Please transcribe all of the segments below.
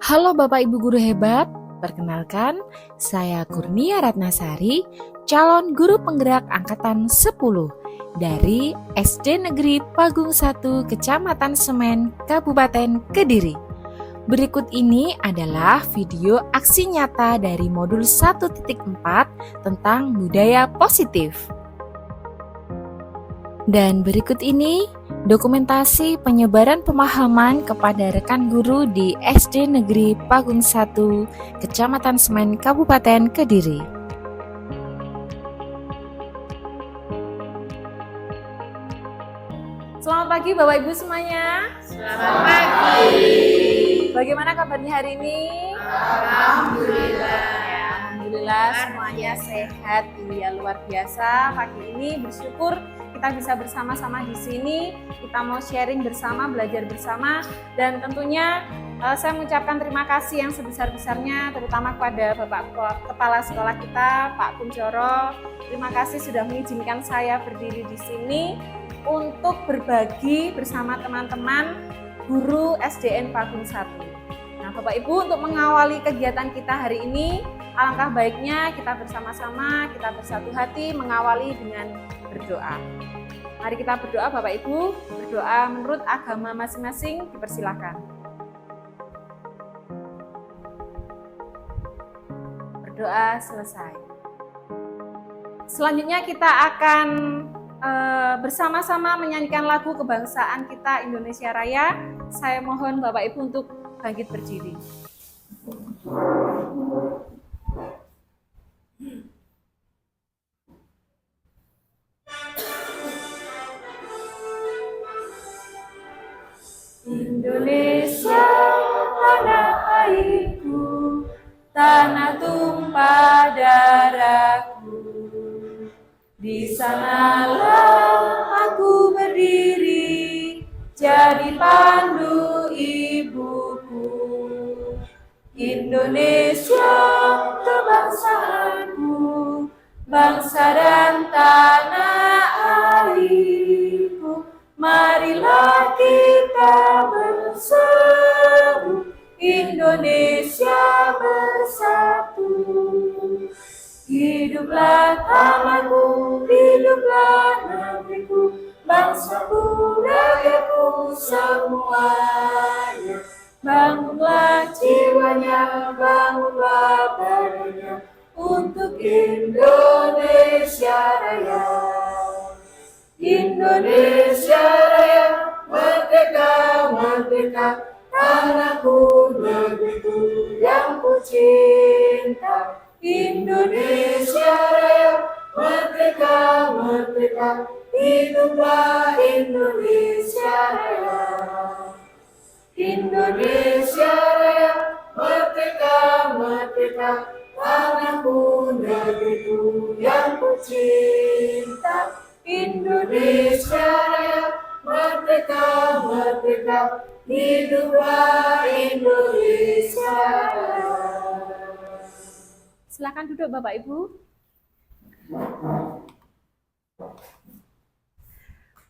Halo Bapak Ibu Guru Hebat, perkenalkan saya Kurnia Ratnasari, calon guru penggerak angkatan 10 dari SD Negeri Pagung 1 Kecamatan Semen, Kabupaten Kediri. Berikut ini adalah video aksi nyata dari modul 1.4 tentang budaya positif. Dan berikut ini dokumentasi penyebaran pemahaman kepada rekan guru di SD Negeri Pagung 1, Kecamatan Semen, Kabupaten Kediri. Selamat pagi Bapak Ibu semuanya. Selamat pagi. Bagaimana kabarnya hari ini? Alhamdulillah. Ya, alhamdulillah semuanya sehat. Ya, luar biasa. Pagi ini bersyukur kita bisa bersama-sama di sini. Kita mau sharing bersama, belajar bersama, dan tentunya saya mengucapkan terima kasih yang sebesar-besarnya terutama kepada Bapak Kepala Sekolah kita, Pak Kunchoro. Terima kasih sudah mengizinkan saya berdiri di sini untuk berbagi bersama teman-teman guru SDN Pagung 1. Nah, Bapak Ibu, untuk mengawali kegiatan kita hari ini, alangkah baiknya kita bersama-sama, kita bersatu hati mengawali dengan berdoa. Mari kita berdoa Bapak Ibu, berdoa menurut agama masing-masing, dipersilakan. Berdoa selesai. Selanjutnya kita akan bersama-sama menyanyikan lagu kebangsaan kita Indonesia Raya. Saya mohon Bapak Ibu untuk bangkit berdiri. Indonesia tanah airku, tanah tumpah darahku. Di sanalah aku berdiri, jadi pandu ibuku. Indonesia kebangsaanku, bangsa dan tanah airku. Marilah kita berseru, Indonesia bersatu. Hiduplah tanahku, hiduplah negeriku, bangsaku, rakyatku semuanya. Bangunlah jiwanya, bangunlah badannya, untuk Indonesia Raya. Indonesia Raya, merdeka, merdeka, tanahku, negeriku yang ku cinta. Indonesia Raya, merdeka, merdeka, hiduplah Indonesia Raya. Indonesia Raya, merdeka, merdeka, tanahku, negeriku yang ku cinta. Indonesia Raya, merdeka, merdeka, hiduplah Indonesia Raya. Silakan duduk Bapak Ibu.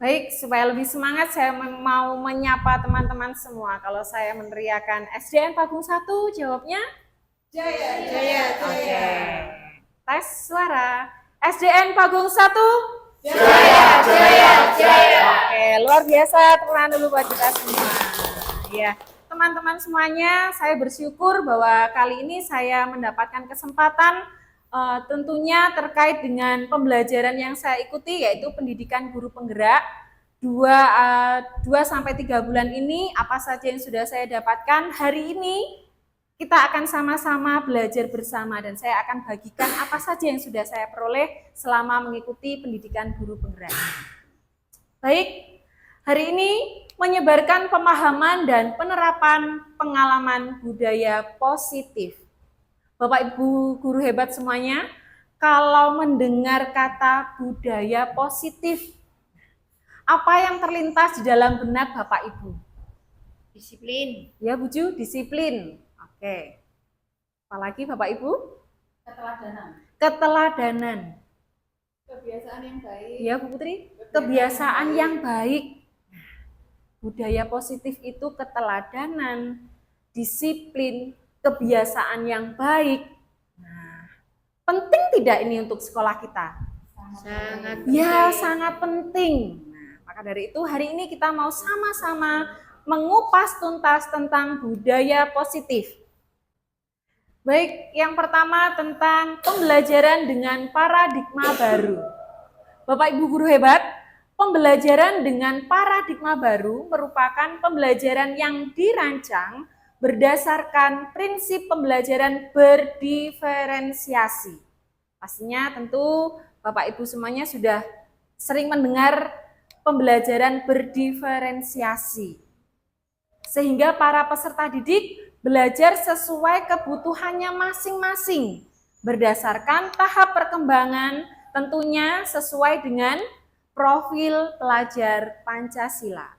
Baik, supaya lebih semangat saya mau menyapa teman-teman semua. Kalau saya meneriakan SDN Pagung 1, jawabnya? Jaya, jaya, jaya. Tes suara. SDN Pagung 1? Jaya, jaya, jaya. Oke, luar biasa. Teman dulu buat kita semua. Ya. Teman-teman semuanya, saya bersyukur bahwa kali ini saya mendapatkan kesempatan tentunya terkait dengan pembelajaran yang saya ikuti, yaitu pendidikan guru penggerak 2-3 bulan ini. Apa saja yang sudah saya dapatkan hari ini, kita akan sama-sama belajar bersama dan saya akan bagikan apa saja yang sudah saya peroleh selama mengikuti pendidikan guru penggerak. Baik, hari ini menyebarkan pemahaman dan penerapan pengalaman budaya positif. Bapak Ibu guru hebat semuanya, kalau mendengar kata budaya positif, apa yang terlintas di dalam benak Bapak Ibu? Disiplin. Ya Bu Ju, disiplin. Oke. Apalagi Bapak Ibu? Keteladanan. Keteladanan. Kebiasaan yang baik. Ya Bu Putri, kebiasaan yang baik. Budaya positif itu keteladanan, disiplin, kebiasaan yang baik. Nah, penting tidak ini untuk sekolah kita? Sangat Ya, sangat penting. Nah, maka dari itu hari ini kita mau sama-sama mengupas tuntas tentang budaya positif. Baik, yang pertama tentang pembelajaran dengan paradigma baru. Bapak Ibu guru hebat, pembelajaran dengan paradigma baru merupakan pembelajaran yang dirancang berdasarkan prinsip pembelajaran berdiferensiasi. Pastinya tentu Bapak Ibu semuanya sudah sering mendengar pembelajaran berdiferensiasi. Sehingga para peserta didik belajar sesuai kebutuhannya masing-masing, berdasarkan tahap perkembangan tentunya sesuai dengan profil pelajar Pancasila.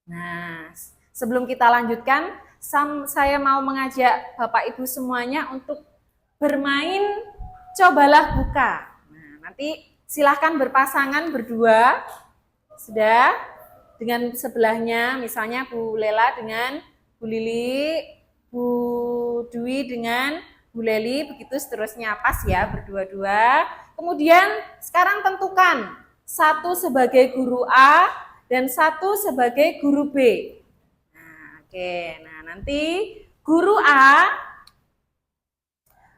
Nah, sebelum kita lanjutkan, saya mau mengajak Bapak Ibu semuanya untuk bermain cobalah buka. Nah, nanti silahkan berpasangan berdua, sudah, dengan sebelahnya, misalnya Bu Lela dengan Bu Lili, Bu Dwi dengan Bu Leli, begitu seterusnya, pas ya berdua-dua. Kemudian sekarang tentukan satu sebagai guru A dan satu sebagai guru B. Nah, oke, nah nanti guru A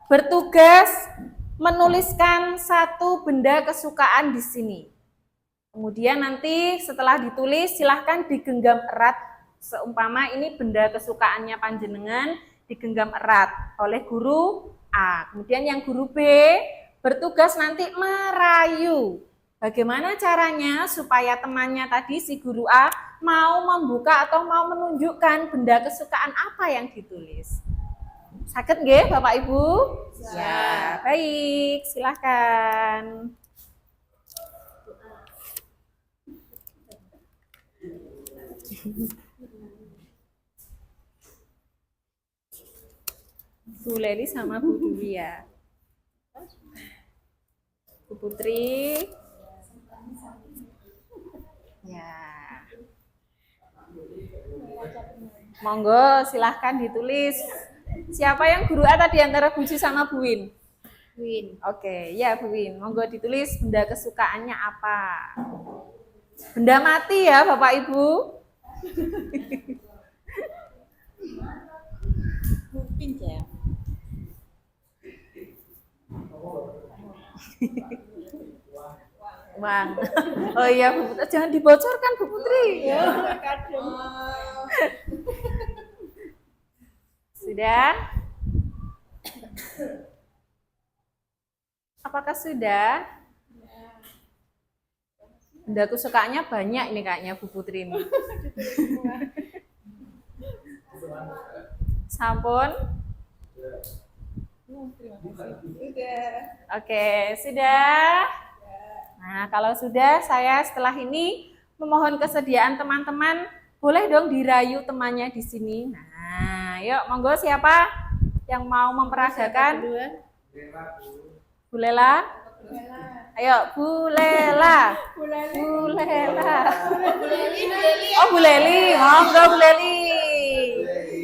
bertugas menuliskan satu benda kesukaan di sini. Kemudian nanti setelah ditulis silahkan digenggam erat. Seumpama ini benda kesukaannya panjenengan digenggam erat oleh guru A. Kemudian yang guru B bertugas nanti merayu. Bagaimana caranya supaya temannya tadi si guru A mau membuka atau mau menunjukkan benda kesukaan apa yang ditulis. Sakit nggih Bapak Ibu? Ya, baik, silahkan. Bu Leli sama Bu Dwi ya. Bu Putri. Ya. Monggo silahkan ditulis. Siapa yang guru A tadi antara Bu Ji sama Bu Win? Win. Oke, ya Bu Win. Monggo ditulis benda kesukaannya apa. Benda mati ya Bapak Ibu. Bupin ya. Wah. Oh iya Bu Putri, jangan dibocorkan Bu Putri. Sudah? Apakah sudah? Benda kesukaannya banyak ini kayaknya Bu Putri ini. Sampun? Oke, sudah? Nah, kalau sudah, saya setelah ini memohon kesediaan teman-teman, boleh dong dirayu temannya di sini. Nah, yuk, monggo siapa yang mau memperagakan? Bu Lela? Ayo, Bu Lela. Bu Lela. Oh, Bu Leli. Monggo Bu Leli.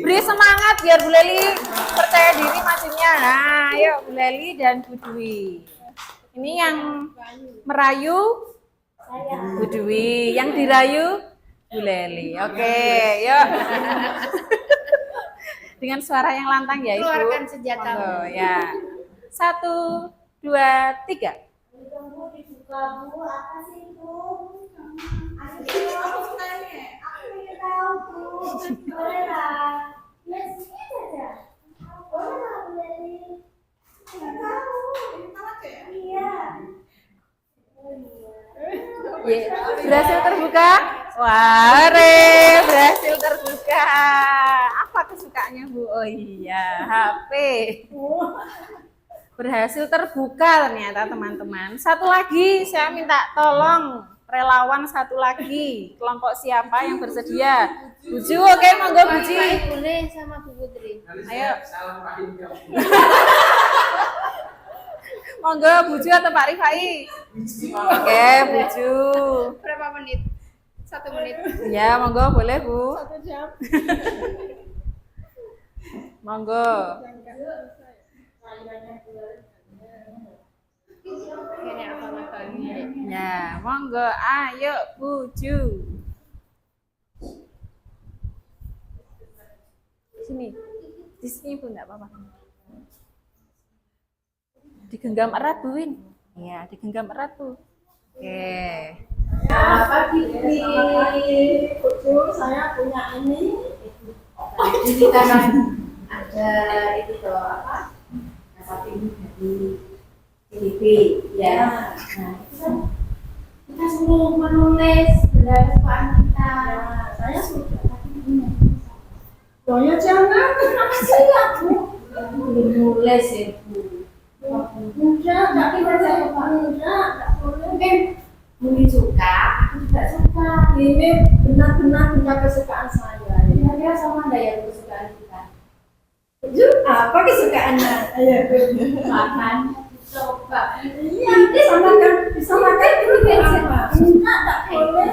Beri semangat biar Bu Leli percaya diri majunya. Nah, ayo Bu Leli dan Bu Dwi. Ini yang merayu Bu Dwi, yang dirayu Bu Leli. Oke, yuk. Dengan suara yang lantang ya Ibu. Keluarkan senjata. Monggo, ya. 1, 2, 3. Tunggu dibuka Bu, apa sih Bu? Aku ingin tahu Bu. Boleh lah. Ya sedikit saja. Boleh lah Bu Leli. Ingin tahu. Iya. Berhasil terbuka? Wah, berhasil terbuka. Apa kesukaannya Bu? Oh iya, HP. Berhasil terbuka ternyata teman-teman. Satu lagi saya minta tolong relawan satu lagi. Kelompok siapa yang bersedia? Buju, oke, monggo Buji. Boleh sama Bu Putri. Ayo. Monggo Buju atau Pak Rifai? Oke, Buju. Berapa menit? 1 menit. Ya, monggo boleh Bu. 1 jam. Monggo. Ini apa makannya? Ya, monggo. Ayo, Buju. Sini. Di sini pun enggak apa-apa. Digenggam erat, Bu Win. Iya, digenggam erat, Bu. Oke. Pagi ini Ucu, saya punya ini. Jadi kan ada itu tuh apa? Sapi dari CDP ya. Nah, itu kan kita suruh menulis benda kesukaan kita. Saya sudah tadi punya. Soalnya jangan, kenapa sih aku? Belum nulis ya Bu. Enggak boleh. Enggak boleh. Mungkin Bumi suka, aku juga suka. Ini benar-benar benda kesukaan saya. Kira-kira sama nggak ya kesukaan kita? Ucu, apa kesukaannya? Ayo, Makan, coba. iya, disamakan dulu ya apa? Enggak boleh.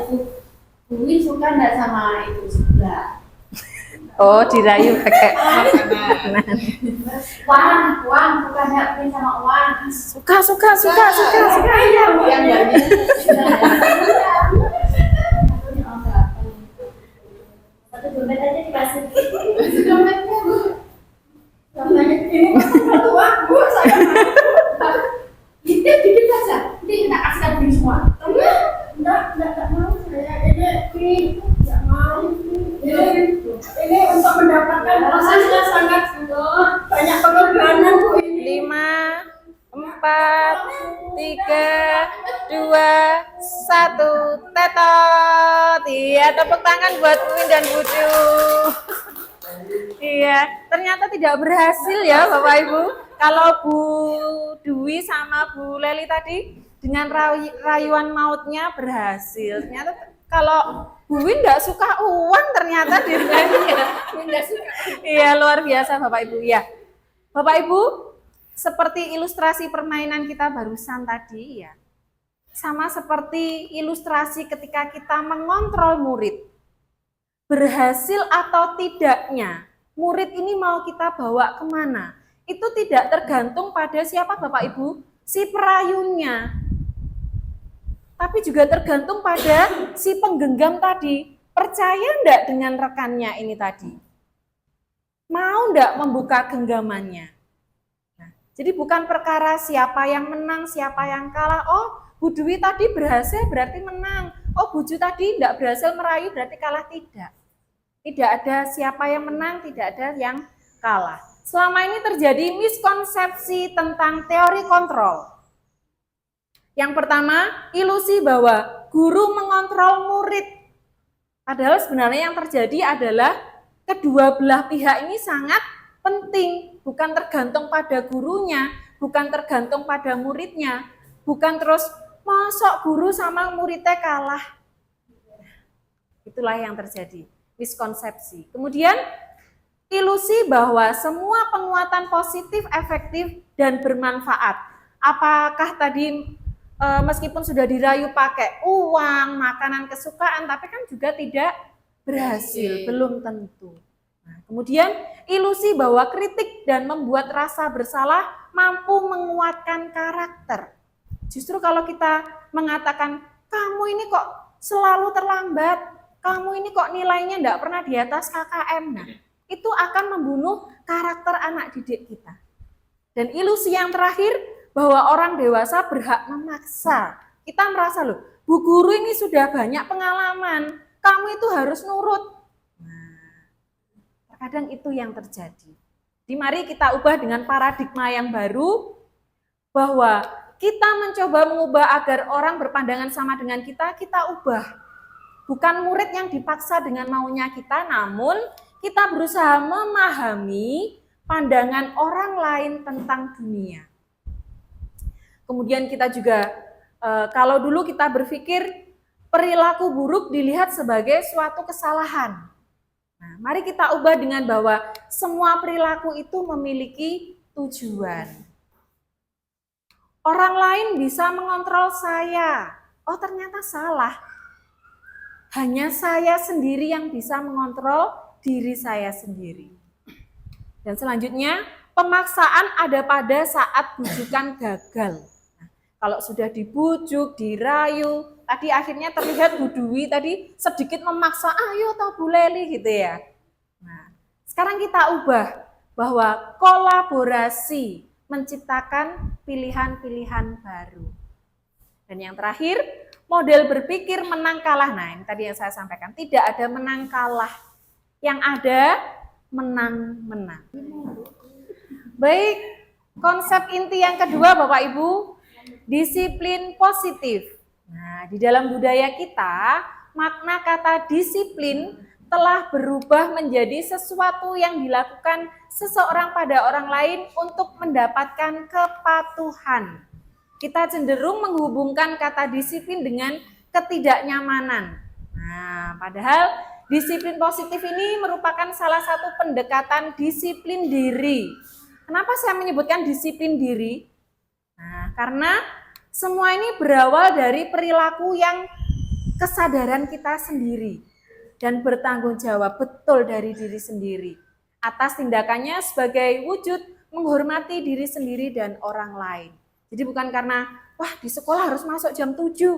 Bumi suka nggak sama itu sebelah? Oh, dirayu pakai makanan. Uang, suka nggak Bumi sama uang? Suka. Yang banyak. Satu dompet aja dikasih. Dompetnya Bu. Dompetnya ini satu aku saya. Itu dikit saja. Nanti kita kasihkan Bumi semua. Enggak mau saya ini enggak mau. Ini untuk mendapatkan prosesnya sangat banyak pengorbanan Bu ini. 5, 4, 3, 2, 1, tetot. Iya, tepuk tangan buat Win dan Bucu. Iya, ternyata tidak berhasil ya Bapak Ibu. Kalau Bu Dwi sama Bu Leli tadi dengan rayuan mautnya berhasil. Ternyata kalau Bu Win nggak suka uang ternyata dirinya. Nggak suka. Iya, luar biasa Bapak Ibu. Iya. Bapak Ibu, seperti ilustrasi permainan kita barusan tadi ya. Sama seperti ilustrasi ketika kita mengontrol murid. Berhasil atau tidaknya, murid ini mau kita bawa kemana? Itu tidak tergantung pada siapa Bapak Ibu, si perayunya. Tapi juga tergantung pada si penggenggam tadi. Percaya enggak dengan rekannya ini tadi? Mau enggak membuka genggamannya? Nah, jadi bukan perkara siapa yang menang, siapa yang kalah. Oh, Bu Dwi tadi berhasil berarti menang. Oh, Buju tadi enggak berhasil merayu berarti kalah. Tidak. Tidak ada siapa yang menang, tidak ada yang kalah. Selama ini terjadi miskonsepsi tentang teori kontrol. Yang pertama, ilusi bahwa guru mengontrol murid. Padahal sebenarnya yang terjadi adalah kedua belah pihak ini sangat penting. Bukan tergantung pada gurunya, bukan tergantung pada muridnya. Bukan terus, masuk guru sama muridnya kalah. Itulah yang terjadi, miskonsepsi. Kemudian, ilusi bahwa semua penguatan positif, efektif, dan bermanfaat. Apakah tadi meskipun sudah dirayu pakai uang, makanan kesukaan, tapi kan juga tidak berhasil, belum tentu. Nah, kemudian ilusi bahwa kritik dan membuat rasa bersalah mampu menguatkan karakter. Justru kalau kita mengatakan, kamu ini kok selalu terlambat, kamu ini kok nilainya enggak pernah di atas KKM, nah, itu akan membunuh karakter anak didik kita. Dan ilusi yang terakhir, bahwa orang dewasa berhak memaksa. Kita merasa loh, Bu Guru ini sudah banyak pengalaman, kamu itu harus nurut. Nah, terkadang itu yang terjadi. Jadi mari kita ubah dengan paradigma yang baru, bahwa kita mencoba mengubah agar orang berpandangan sama dengan kita ubah. Bukan murid yang dipaksa dengan maunya kita, namun kita berusaha memahami pandangan orang lain tentang dunia. Kemudian kita juga, kalau dulu kita berpikir perilaku buruk dilihat sebagai suatu kesalahan. Nah, mari kita ubah dengan bahwa semua perilaku itu memiliki tujuan. Orang lain bisa mengontrol saya. Oh, ternyata salah. Hanya saya sendiri yang bisa mengontrol diri saya sendiri. Dan selanjutnya, pemaksaan ada pada saat bujukan gagal. Nah, kalau sudah dibujuk, dirayu, tadi akhirnya terlihat Bu Dwi tadi sedikit memaksa, ayo toh Bu Leli gitu ya. Nah, sekarang kita ubah bahwa kolaborasi menciptakan pilihan-pilihan baru. Dan yang terakhir, model berpikir menang kalah. Nah, ini tadi yang saya sampaikan, tidak ada menang kalah. Yang ada menang-menang. Baik, konsep inti yang kedua Bapak Ibu, disiplin positif. Nah, di dalam budaya kita, makna kata disiplin telah berubah menjadi sesuatu yang dilakukan seseorang pada orang lain untuk mendapatkan kepatuhan. Kita cenderung menghubungkan kata disiplin dengan ketidaknyamanan. Nah, padahal disiplin positif ini merupakan salah satu pendekatan disiplin diri. Kenapa saya menyebutkan disiplin diri? Nah, karena semua ini berawal dari perilaku yang kesadaran kita sendiri dan bertanggung jawab betul dari diri sendiri atas tindakannya sebagai wujud menghormati diri sendiri dan orang lain. Jadi bukan karena, wah di sekolah harus masuk jam 7.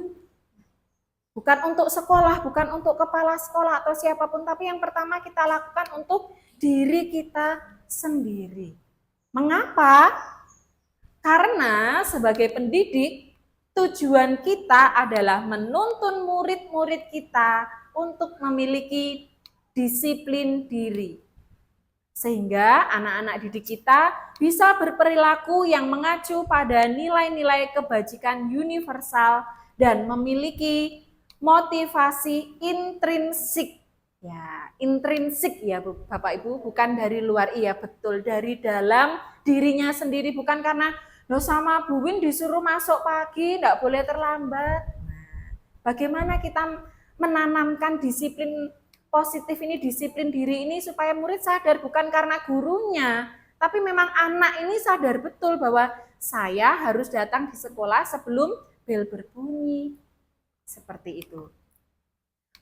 Bukan untuk sekolah, bukan untuk kepala sekolah atau siapapun, tapi yang pertama kita lakukan untuk diri kita sendiri. Mengapa? Karena sebagai pendidik, tujuan kita adalah menuntun murid-murid kita untuk memiliki disiplin diri. Sehingga anak-anak didik kita bisa berperilaku yang mengacu pada nilai-nilai kebajikan universal dan memiliki motivasi intrinsik. Ya, intrinsik ya Bapak Ibu, bukan dari luar, iya betul, dari dalam dirinya sendiri, bukan karena loh sama Bu Win disuruh masuk pagi, enggak boleh terlambat. Nah, bagaimana kita menanamkan disiplin positif ini, disiplin diri ini supaya murid sadar bukan karena gurunya, tapi memang anak ini sadar betul bahwa saya harus datang di sekolah sebelum bel berbunyi. Seperti itu.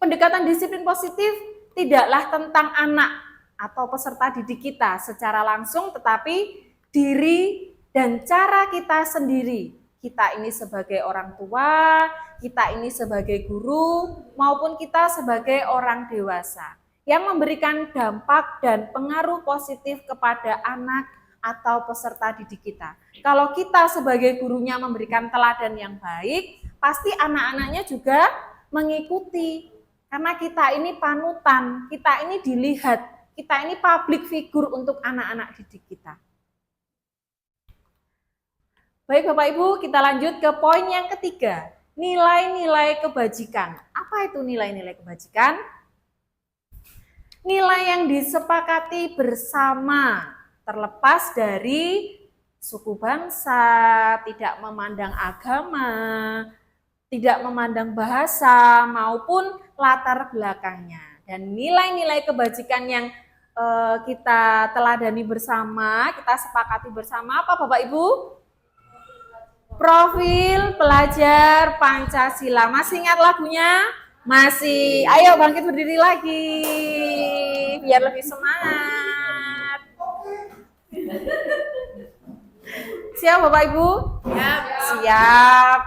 Pendekatan disiplin positif tidaklah tentang anak atau peserta didik kita secara langsung, tetapi diri dan cara kita sendiri. Kita ini sebagai orang tua, kita ini sebagai guru, maupun kita sebagai orang dewasa yang memberikan dampak dan pengaruh positif kepada anak atau peserta didik kita. Kalau kita sebagai gurunya memberikan teladan yang baik, pasti anak-anaknya juga mengikuti. Karena kita ini panutan, kita ini dilihat, kita ini public figure untuk anak-anak didik kita. Baik Bapak Ibu, kita lanjut ke poin yang ketiga, nilai-nilai kebajikan. Apa itu nilai-nilai kebajikan? Nilai yang disepakati bersama, terlepas dari suku bangsa, tidak memandang agama, tidak memandang bahasa maupun latar belakangnya. Dan nilai-nilai kebajikan yang kita teladani bersama, kita sepakati bersama apa Bapak Ibu? Profil pelajar Pancasila. Masih ingat lagunya? Masih. Ayo bangkit berdiri lagi biar lebih semangat. Siap Bapak Ibu? Siap. Siap.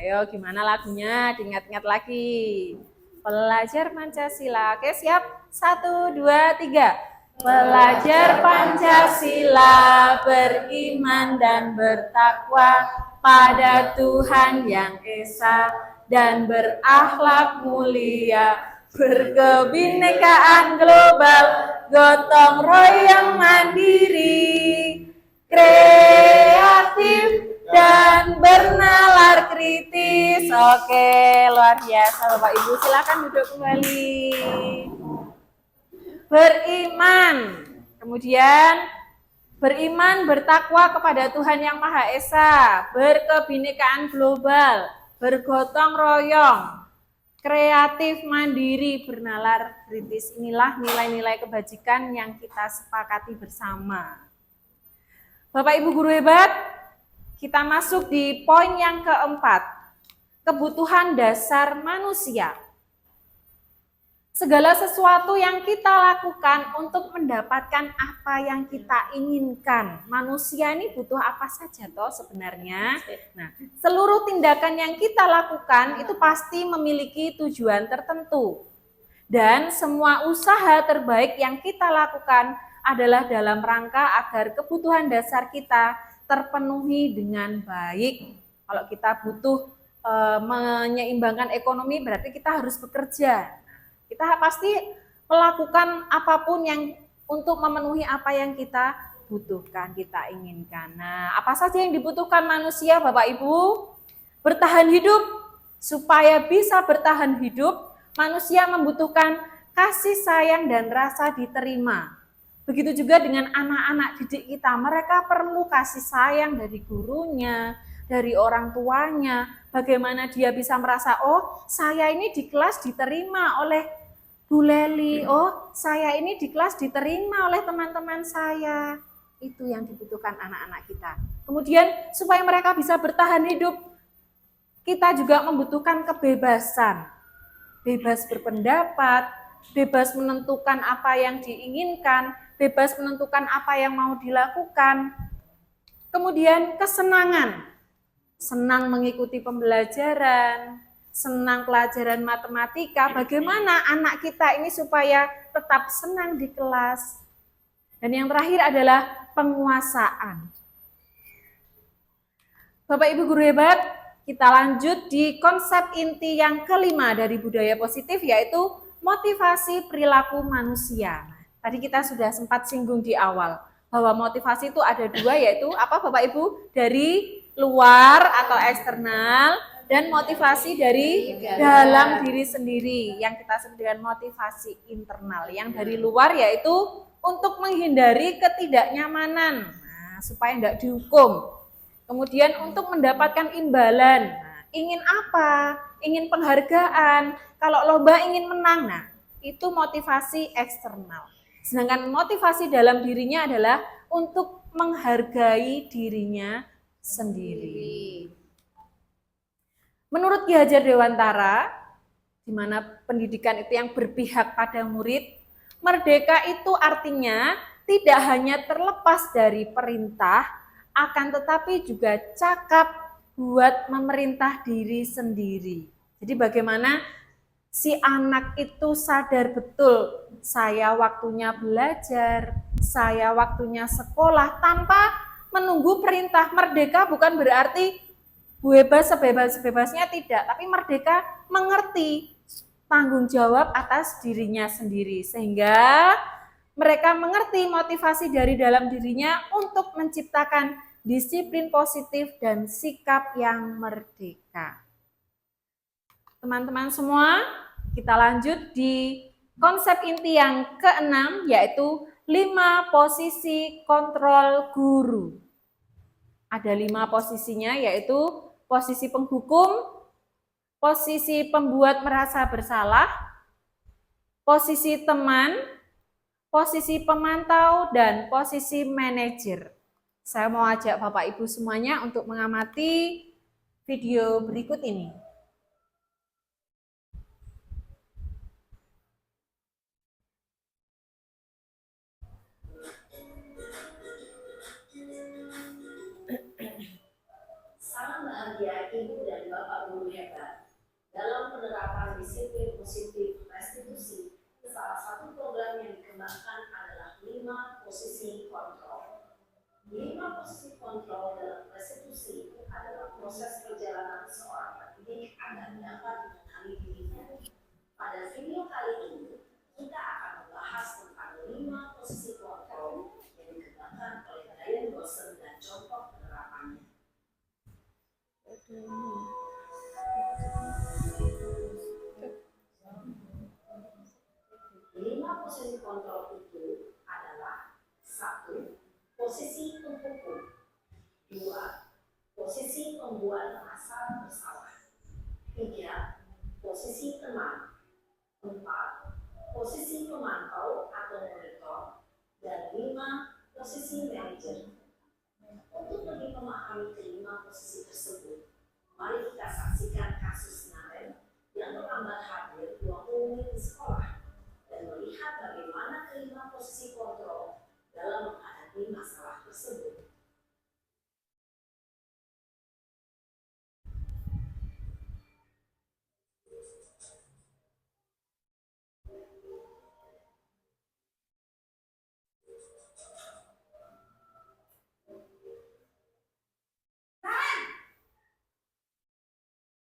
Ayo gimana lagunya? Diingat-ingat lagi. Pelajar Pancasila. Oke siap? 1, 2, 3. Pelajar Pancasila beriman dan bertakwa pada Tuhan Yang Esa dan berakhlak mulia, berkebinekaan global, gotong royong mandiri, kreatif dan bernalar kritis. Oke, luar biasa Bapak Ibu, silakan duduk kembali. Beriman, kemudian beriman bertakwa kepada Tuhan Yang Maha Esa, berkebinekaan global, bergotong royong, kreatif, mandiri, bernalar kritis. Inilah nilai-nilai kebajikan yang kita sepakati bersama. Bapak Ibu guru hebat, kita masuk di poin yang keempat, kebutuhan dasar manusia. Segala sesuatu yang kita lakukan untuk mendapatkan apa yang kita inginkan. Manusia ini butuh apa saja toh sebenarnya. Nah, seluruh tindakan yang kita lakukan itu pasti memiliki tujuan tertentu. Dan semua usaha terbaik yang kita lakukan adalah dalam rangka agar kebutuhan dasar kita terpenuhi dengan baik. Kalau kita butuh menyeimbangkan ekonomi, berarti kita harus bekerja. Kita pasti melakukan apapun yang untuk memenuhi apa yang kita butuhkan, kita inginkan. Nah, apa saja yang dibutuhkan manusia, Bapak Ibu? Bertahan hidup. Supaya bisa bertahan hidup, manusia membutuhkan kasih sayang dan rasa diterima. Begitu juga dengan anak-anak didik kita, mereka perlu kasih sayang dari gurunya, dari orang tuanya. Bagaimana dia bisa merasa, oh saya ini di kelas diterima oleh Bu Leli, oh saya ini di kelas diterima oleh teman-teman saya. Itu yang dibutuhkan anak-anak kita. Kemudian supaya mereka bisa bertahan hidup, kita juga membutuhkan kebebasan. Bebas berpendapat, bebas menentukan apa yang diinginkan, bebas menentukan apa yang mau dilakukan. Kemudian kesenangan. Senang mengikuti pembelajaran, senang pelajaran matematika, bagaimana anak kita ini supaya tetap senang di kelas. Dan yang terakhir adalah penguasaan. Bapak Ibu guru hebat, kita lanjut di konsep inti yang kelima dari budaya positif, yaitu motivasi perilaku manusia. Tadi kita sudah sempat singgung di awal, bahwa motivasi itu ada dua, yaitu apa Bapak Ibu? Dari luar atau eksternal, dan motivasi dari dalam diri sendiri yang kita sebut dengan motivasi internal. Yang dari luar yaitu untuk menghindari ketidaknyamanan, supaya tidak dihukum. Kemudian untuk mendapatkan imbalan, ingin apa? Ingin penghargaan, kalau lomba ingin menang, itu motivasi eksternal. Sedangkan motivasi dalam dirinya adalah untuk menghargai dirinya sendiri. Menurut Ki Hajar Dewantara, di mana pendidikan itu yang berpihak pada murid, merdeka itu artinya tidak hanya terlepas dari perintah, akan tetapi juga cakap buat memerintah diri sendiri. Jadi bagaimana si anak itu sadar betul, saya waktunya belajar, saya waktunya sekolah tanpa menunggu perintah. Merdeka bukan berarti bebas sebebas-bebasnya, tidak, tapi merdeka mengerti tanggung jawab atas dirinya sendiri, sehingga mereka mengerti motivasi dari dalam dirinya untuk menciptakan disiplin positif dan sikap yang merdeka. Teman-teman semua, kita lanjut di konsep inti yang keenam, yaitu 5 posisi kontrol guru. Ada 5 posisinya, yaitu posisi penghukum, posisi pembuat merasa bersalah, posisi teman, posisi pemantau, dan posisi manajer. Saya mau ajak Bapak Ibu semuanya untuk mengamati video berikut ini. Salam bahagia Ibu dan Bapak guru hebat. Dalam penerapan disiplin positif restitusi, salah satu program yang dikembangkan adalah 5 posisi kontrol. 5 posisi kontrol dalam restitusi adalah proses perjalanan seorang pendidik agar dapat mengenali dirinya. Pada video kali ini, kita akan membahas tentang 5 posisi kontrol yang dikembangkan oleh Brian Dawson dan contoh penerapannya. 5 posisi kontrol itu adalah 1. Posisi penghukum, 2. Posisi pembuat merasa bersalah, 3. Posisi teman, 4. Posisi pemantau atau monitor, dan 5. Posisi manajer. Untuk lebih memahami kelima posisi tersebut, mari kita saksikan kasus Naren yang terlambat hadir 20 menit di sekolah. posisi kontrol dalam menghadapi masalah tersebut.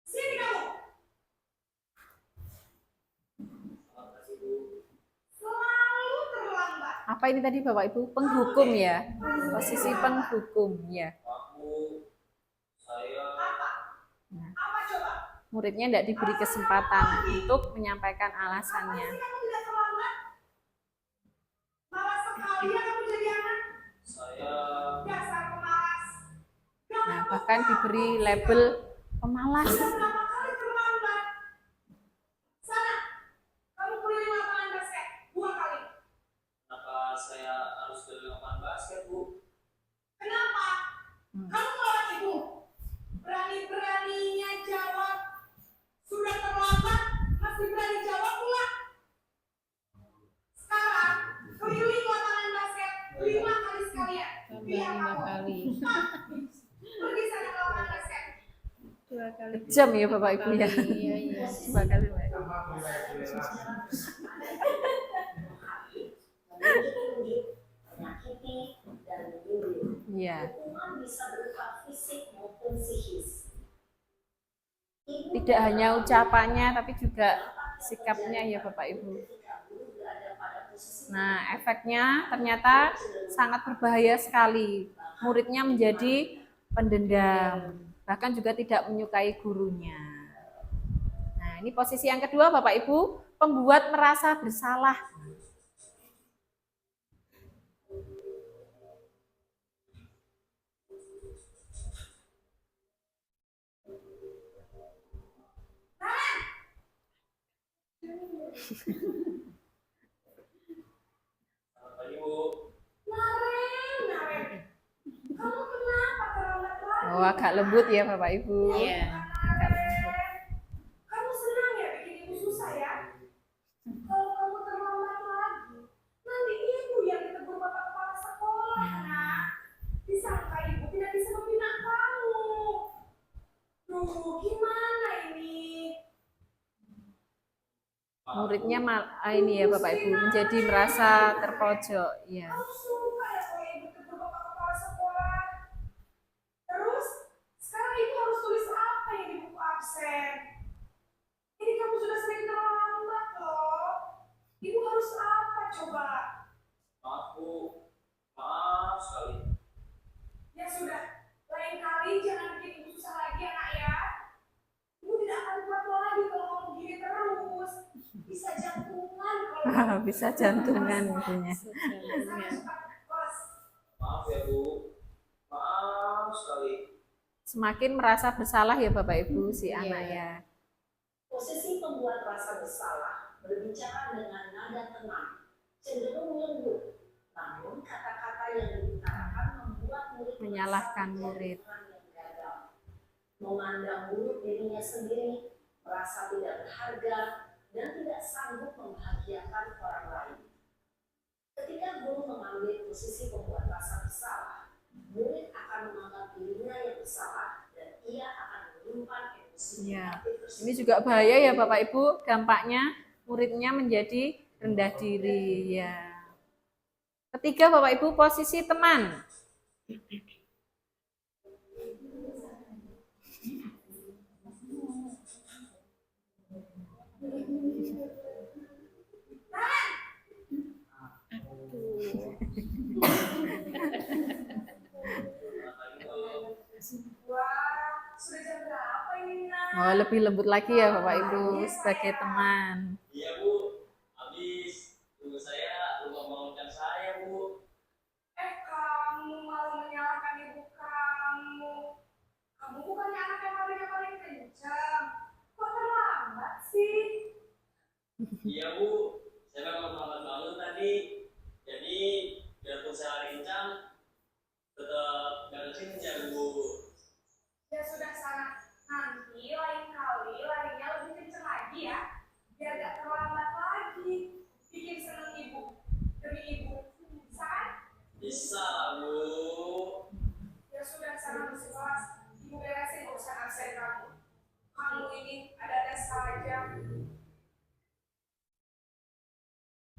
Sini kamu. Selalu terlambat. Apa ini tadi Bapak Ibu? Penghukum ya. Posisi penghukum ya. Nah, Apa coba? muridnya tidak diberi kesempatan untuk menyampaikan alasannya. Pasti kamu tidak terlambat. Malas sekali ya kamu jadi anak. Dasar pemalas. Nah, bahkan diberi label pemalas. Sudah berapa kali terlambat? Sana, kamu keliling lapangan basket 2 kali. Kenapa saya harus ke lapangan basket, Bu? Kenapa? Kamu melawan ibu. Berani-beraninya jawab. Sudah terlambat, masih berani jawab pula. Sekarang, keliling lapangan basket 5 kali sekalian. Biar kamu. Pergi sana ke lapangan basket. Kejam ya Bapak Ibu ya. Iya. 2 kali. Pak. Menyakiti dan menyindir. Iya. Hukuman bisa berupa fisik maupun psikis. Tidak hanya ucapannya tapi juga sikapnya ya Bapak Ibu. Nah, efeknya ternyata sangat berbahaya sekali. Muridnya menjadi pendendam, bahkan juga tidak menyukai gurunya. Nah, ini posisi yang kedua Bapak Ibu, pembuat merasa bersalah. Selamat pagi, Bu. Naren. Kamu kenapa terlambat lagi? Oh, agak lembut ya Bapak Ibu. Iya. Kamu senang ya bikin ibu susah ya? Kalau kamu terlambat lagi, nanti ibu yang ditegur bapak kepala sekolah, nak. Disangka ibu tidak bisa membina kamu. Duh, gimana ini? Muridnya ini ya Bapak Ibu menjadi merasa terpojok. Ya. Kamu suka ya kalau ibu tegur bapak kepala sekolah? Terus, sekarang ibu harus tulis apa yang di buku absen? Ini kamu sudah sering terlambat loh. Ibu harus apa coba? Maaf, Bu. Maaf sekali. Ya sudah, lain kali jangan bikin ibu susah lagi ya nak ya. Ibu tidak akan kuat lagi kalau kamu gini terus. Bisa jantungan kalau Bisa jantungan ibunya. Sana cepat ke kelas. Maaf ya, Bu. Maaf sekali. Semakin merasa bersalah ya Bapak Ibu si anak ya. Posisi pembuat rasa bersalah berbicara dengan nada tenang, cenderung lembut, namun kata-kata yang diutarakan membuat murid Menyalahkan merasa murid. menjadi orang yang gagal. Memandang buruk dirinya sendiri, merasa tidak berharga, dan tidak sanggup membahagiakan orang lain. Ketika guru mengambil posisi pembuat rasa bersalah, murid akan menganggap dirinya yang bersalah dan ia akan menyimpan emosi Ya. negatif tersebut. Ini juga bahaya ya Bapak Ibu, dampaknya muridnya menjadi rendah diri ya. Ketiga Bapak Ibu, posisi teman. Wah, sudah jam berapa ini nak? Oh, lebih lembut lagi ya Bapak Ibu sebagai teman. Iya, Bu. Habis tunggu saya, lupa bangunkan saya, Bu. Kamu malah menyalahkan ibu kamu. Kamu bukannya anak yang larinya paling kencang. Kok terlambat sih? Iya, Bu. Saya memang terlambat bangun tadi. Jadi, biarpun saya lari kencang, tetap gak kencang, Bu. Ya sudah sana. Nanti lain kali larinya lebih kencang lagi ya. Biar gak terlambat lagi. Bikin seneng ibu. Demi ibu Bisa lah, Bu. Ya sudah, sana bersih kelas. Ibu beresin urusan absen kamu. Kamu ini ada tes saja.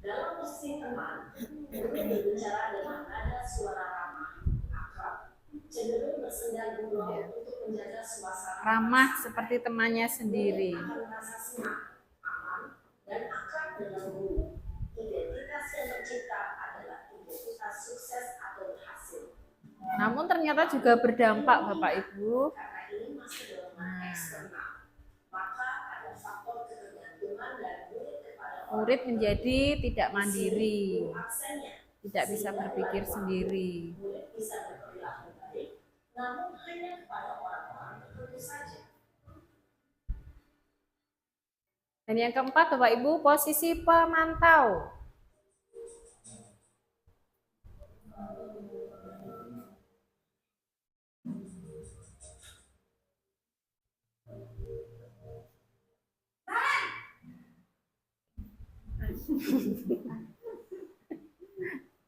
Dalam posisi teman, guru berbicara dengan nada suara ramah, akrab, cenderung bersenda gurau untuk menjaga suasana Ramah seperti temannya sendiri. akan merasa senang, aman, dan akrab dengan guru. Identitas yang tercipta adalah identitas sukses atau berhasil. Namun ternyata juga berdampak Bapak Ibu. Karena ini masih dorongan eksternal, maka ada faktor ketergantungan dan murid kepada orang Murid menjadi tidak mandiri, absennya. tidak bisa berpikir sendiri. Murid bisa berperilaku baik, namun hanya kepada orang-orang tertentu saja. Dan yang keempat Bapak Ibu, posisi pemantau.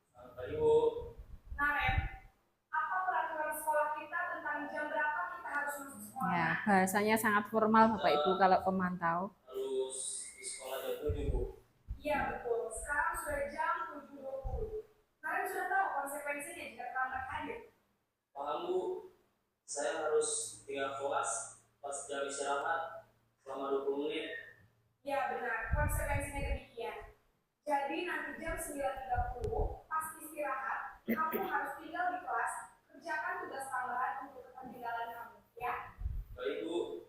Selamat pagi, Bu. Naren, apa peraturan sekolah kita tentang jam berapa kita harus masuk sekolah? Ya, bahasanya sangat formal Bapak Ibu kalau pemantau. Harus di sekolah jam 7, Bu. Iya betul, sekarang sudah jam 7.20. Naren sudah tahu konsekuensinya jika terlambat hadir. Paham, Bu. Saya harus tinggal kelas pas jam istirahat selama 20 menit. Iya benar, konsekuensinya demikian. Jadi nanti jam 9.30 pas istirahat, kamu harus tinggal di kelas, kerjakan tugas tambahan untuk ketertinggalan kamu, ya. Baik, Bu.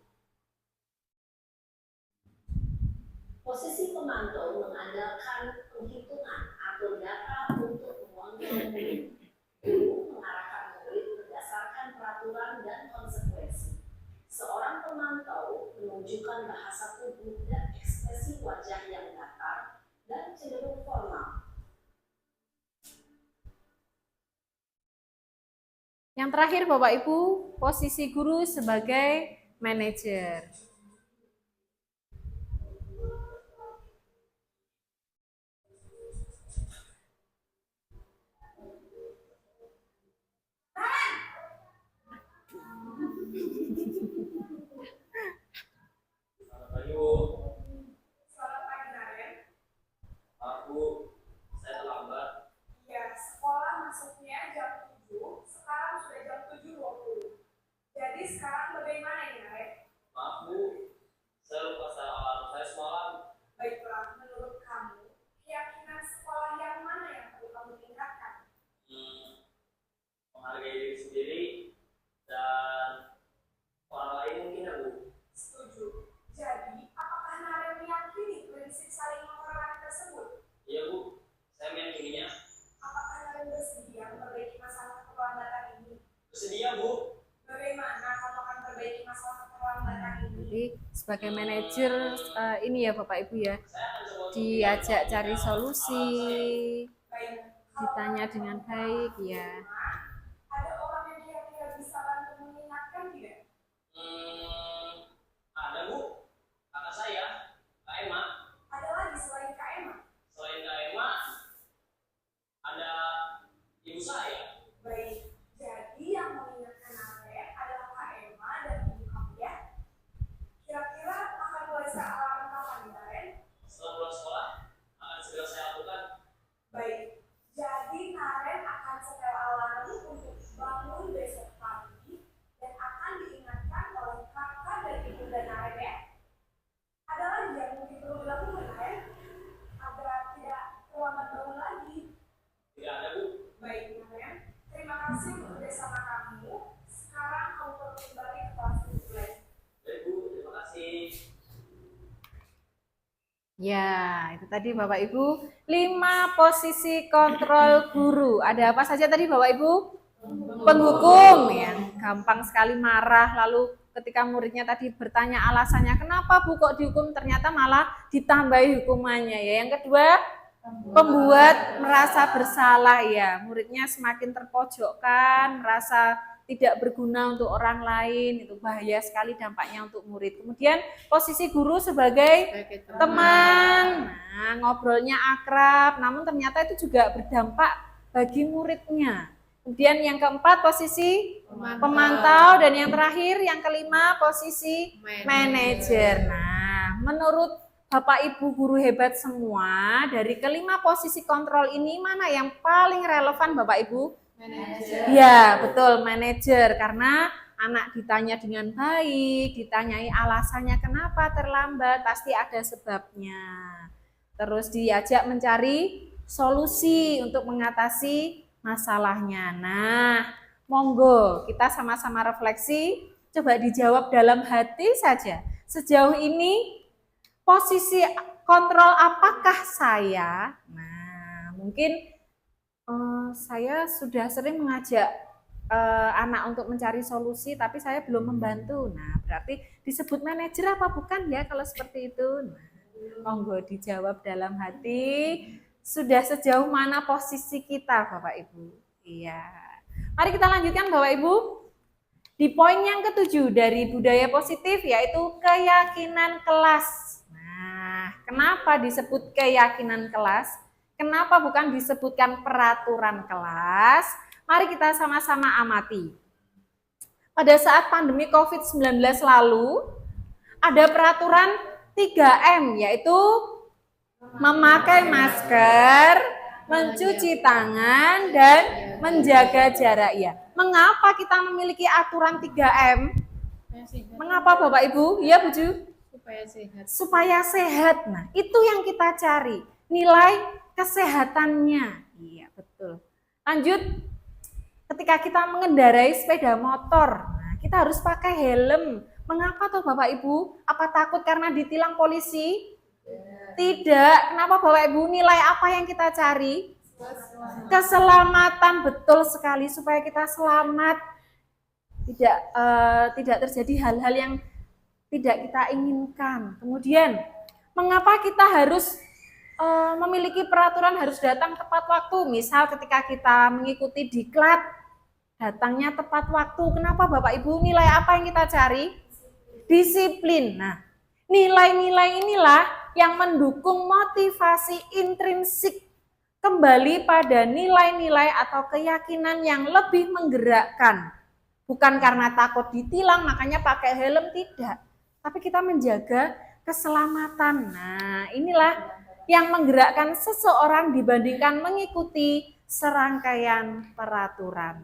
Posisi pemantau mengandalkan penghitungan atau data untuk mengontrol murid. Guru mengarahkan murid berdasarkan peraturan dan konsekuensi. Seorang pemantau menunjukkan bahasa tubuh dan ekspresi wajah yang datar dan cenderung formal. Yang terakhir Bapak Ibu, posisi guru sebagai manajer. Selamat pagi, Bu. Selamat pagi Naren. Maaf, Bu. Saya terlambat. Iya, sekolah masuknya jam 7, sekarang sudah jam 7.20. Jadi sekarang bagaimana ini Naren? Maaf, Bu. Saya lupa secara alarm saya semalam. Baiklah, menurut kamu, keyakinan sekolah yang mana yang perlu kamu tingkatkan? Menghargai diri sendiri dan orang lain mungkin, ya, Bu. Setuju. Jadi, apakah Naren meyakini prinsip saling menghormati tersebut? Iya, Bu. Saya meyakininya. Apakah Naren bersedia memperbaiki masalah keterlambatan ini? Bersedia, Bu. Bagaimana kamu akan memperbaiki masalah keterlambatan ini? Jadi sebagai manajer ini ya Bapak Ibu ya, Saya akan coba untuk diajak cari solusi, Baik. ditanya dengan baik ya. Ada orang yang kira-kira bisa bantu mengingatkan tidak? Ada, Bu. Kakak saya, Kak Emma. Ada lagi selain Kak Emma? Selain Kak Emma, ada ibu saya. Baik. Jadi yang mengingatkan Naren adalah Kak Emma dan ibu kamu ya. Kira-kira akan mulai alarm kapan nih Naren? Setelah pulang sekolah, akan segera saya lakukan. Baik. Jadi Naren akan setel alarm untuk bangun besok pagi dan akan diingatkan oleh kakak dan ibu dan Naren ya. Ada lagi yang mungkin perlu dilakukan Naren agar tidak terlambat bangun lagi. Tidak ada, Bu. Baik Naren, terima kasih untuk bersama kamu. Sekarang kamu perlu kembali ke kelas mulai. Baik, Bu. Terima kasih. Ya, itu tadi Bapak Ibu, 5 posisi kontrol guru. Ada apa saja tadi Bapak Ibu? Penghukum yang gampang sekali marah, lalu ketika muridnya tadi bertanya alasannya kenapa Bu kok dihukum, ternyata malah ditambahi hukumannya ya. Yang kedua, pembuat merasa bersalah ya, muridnya semakin terpojokkan, merasa tidak berguna untuk orang lain, itu bahaya sekali dampaknya untuk murid. Kemudian posisi guru sebagai teman, nah, ngobrolnya akrab, namun ternyata itu juga berdampak bagi muridnya. Kemudian yang keempat posisi pemantau, dan yang terakhir yang kelima posisi manajer. Nah, menurut Bapak Ibu guru hebat semua, dari kelima posisi kontrol ini mana yang paling relevan Bapak Ibu? Manajer. Ya, betul, manajer. Karena anak ditanya dengan baik, ditanyai alasannya kenapa terlambat, pasti ada sebabnya. Terus diajak mencari solusi untuk mengatasi masalahnya. Nah, monggo kita sama-sama refleksi, coba dijawab dalam hati saja. Sejauh ini posisi kontrol apakah saya? Nah, mungkin saya sudah sering mengajak anak untuk mencari solusi, tapi saya belum membantu. Nah, berarti disebut manajer apa bukan ya kalau seperti itu? Nah, monggo dijawab dalam hati. Sudah sejauh mana posisi kita, Bapak Ibu? Iya. Mari kita lanjutkan, Bapak Ibu. Di poin yang ketujuh dari budaya positif, yaitu keyakinan kelas. Nah, kenapa disebut keyakinan kelas? Kenapa bukan disebutkan peraturan kelas? Mari kita sama-sama amati. Pada saat pandemi COVID-19 lalu, ada peraturan 3M, yaitu memakai masker, mencuci tangan, dan menjaga jarak. Ya. Mengapa kita memiliki aturan 3M? Mengapa Bapak Ibu? Ya, Bu Ju? Supaya sehat. Supaya sehat. Nah, itu yang kita cari. Nilai kesehatannya. Iya, betul. Lanjut. Ketika kita mengendarai sepeda motor, nah, kita harus pakai helm. Mengapa tuh Bapak Ibu? Apa takut karena ditilang polisi? Tidak. Kenapa Bapak Ibu? Nilai apa yang kita cari? Keselamatan, betul sekali, supaya kita selamat. Tidak terjadi hal-hal yang tidak kita inginkan. Kemudian, mengapa kita harus memiliki peraturan harus datang tepat waktu? Misal ketika kita mengikuti diklat, datangnya tepat waktu. Kenapa Bapak Ibu? Nilai apa yang kita cari? Disiplin. Nah, nilai-nilai inilah yang mendukung motivasi intrinsik kembali pada nilai-nilai atau keyakinan yang lebih menggerakkan. Bukan karena takut ditilang makanya pakai helm, tidak. Tapi kita menjaga keselamatan. Nah, inilah yang menggerakkan seseorang dibandingkan mengikuti serangkaian peraturan.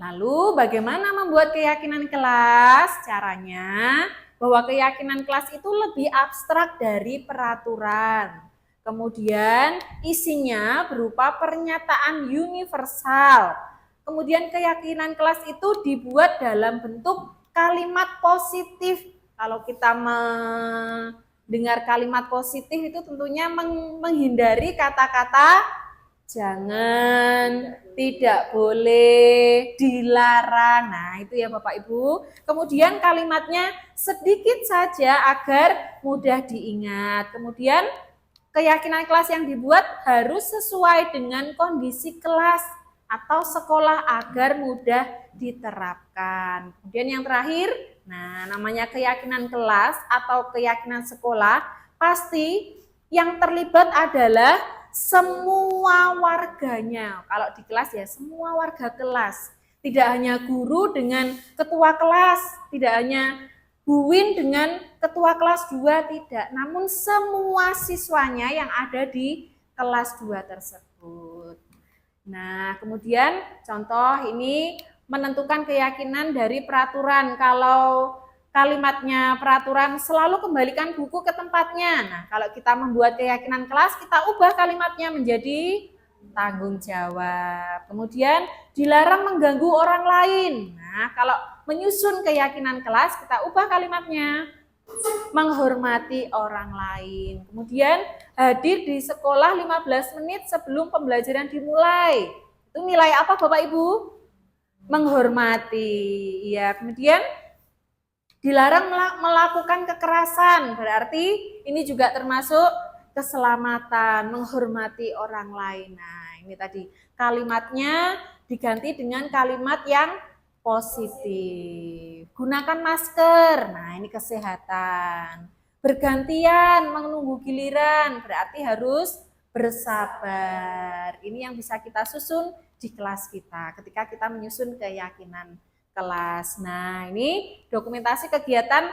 Lalu bagaimana membuat keyakinan kelas? Caranya bahwa keyakinan kelas itu lebih abstrak dari peraturan. Kemudian isinya berupa pernyataan universal. Kemudian keyakinan kelas itu dibuat dalam bentuk kalimat positif. Kalau kita mendengar kalimat positif itu tentunya menghindari kata-kata jangan, tidak boleh, dilarang. Nah, itu ya Bapak Ibu. Kemudian kalimatnya sedikit saja agar mudah diingat. Kemudian keyakinan kelas yang dibuat harus sesuai dengan kondisi kelas atau sekolah agar mudah diterapkan. Kemudian yang terakhir, nah namanya keyakinan kelas atau keyakinan sekolah, pasti yang terlibat adalah semua warganya. Kalau di kelas ya semua warga kelas. Tidak hanya guru dengan ketua kelas, tidak hanya Bu Win dengan ketua kelas 2, tidak. Namun semua siswanya yang ada di kelas 2 tersebut. Nah, kemudian contoh ini menentukan keyakinan dari peraturan. Kalau kalimatnya peraturan selalu kembalikan buku ke tempatnya. Nah, kalau kita membuat keyakinan kelas, kita ubah kalimatnya menjadi tanggung jawab. Kemudian dilarang mengganggu orang lain. Nah, kalau menyusun keyakinan kelas, kita ubah kalimatnya menghormati orang lain. Kemudian hadir di sekolah 15 menit sebelum pembelajaran dimulai. Itu nilai apa Bapak Ibu? Menghormati. Ya, kemudian dilarang melakukan kekerasan. Berarti ini juga termasuk keselamatan, menghormati orang lain. Nah, ini tadi kalimatnya diganti dengan kalimat yang positif. Gunakan masker. Nah, ini kesehatan. Bergantian menunggu giliran, berarti harus bersabar. Ini yang bisa kita susun di kelas kita ketika kita menyusun keyakinan kelas. Nah, ini dokumentasi kegiatan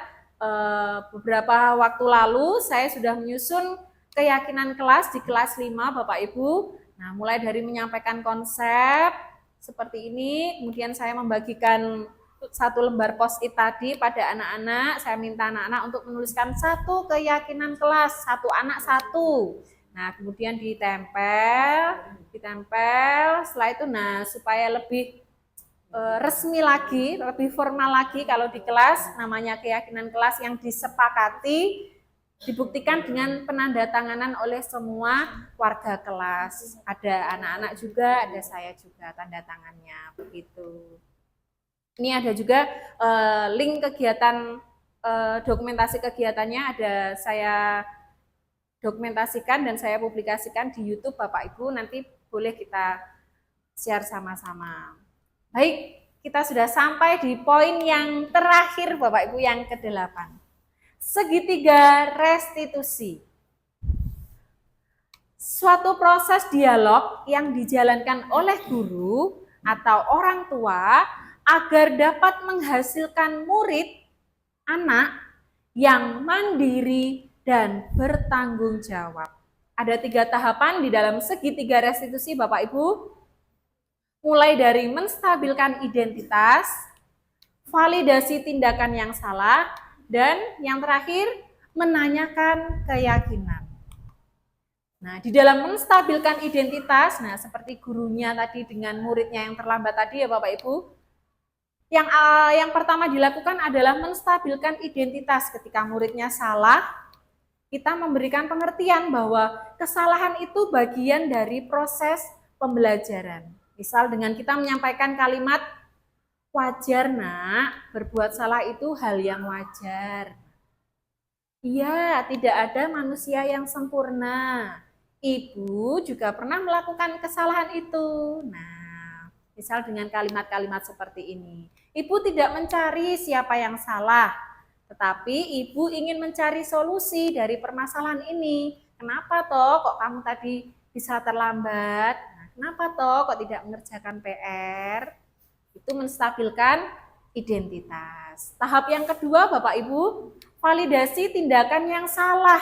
beberapa waktu lalu saya sudah menyusun keyakinan kelas di kelas 5 Bapak Ibu. Nah, mulai dari menyampaikan konsep seperti ini, kemudian saya membagikan satu lembar post-it tadi pada anak-anak. Saya minta anak-anak untuk menuliskan satu keyakinan kelas, satu anak satu. Nah, kemudian ditempel. Setelah itu, nah supaya lebih resmi lagi, lebih formal lagi kalau di kelas, namanya keyakinan kelas yang disepakati, dibuktikan dengan penandatanganan oleh semua warga kelas. Ada anak-anak juga, ada saya juga tanda tangannya, begitu. Ini ada juga link kegiatan, dokumentasi kegiatannya ada saya dokumentasikan dan saya publikasikan di YouTube Bapak Ibu, nanti boleh kita share sama-sama. Baik, kita sudah sampai di poin yang terakhir Bapak Ibu, yang ke-8. Segitiga restitusi. Suatu proses dialog yang dijalankan oleh guru atau orang tua agar dapat menghasilkan murid, anak yang mandiri dan bertanggung jawab. Ada 3 tahapan di dalam segitiga restitusi Bapak Ibu. Mulai dari menstabilkan identitas, validasi tindakan yang salah, dan yang terakhir menanyakan keyakinan. Nah, di dalam menstabilkan identitas, nah seperti gurunya tadi dengan muridnya yang terlambat tadi ya Bapak Ibu, yang pertama dilakukan adalah menstabilkan identitas. Ketika muridnya salah, kita memberikan pengertian bahwa kesalahan itu bagian dari proses pembelajaran. Misal dengan kita menyampaikan kalimat, wajar nak, berbuat salah itu hal yang wajar. Iya, tidak ada manusia yang sempurna. Ibu juga pernah melakukan kesalahan itu. Nah, misal dengan kalimat-kalimat seperti ini. Ibu tidak mencari siapa yang salah, tetapi ibu ingin mencari solusi dari permasalahan ini. Kenapa toh kok kamu tadi bisa terlambat? Kenapa toh kok tidak mengerjakan PR? Itu menstabilkan identitas. Tahap yang kedua Bapak Ibu, validasi tindakan yang salah.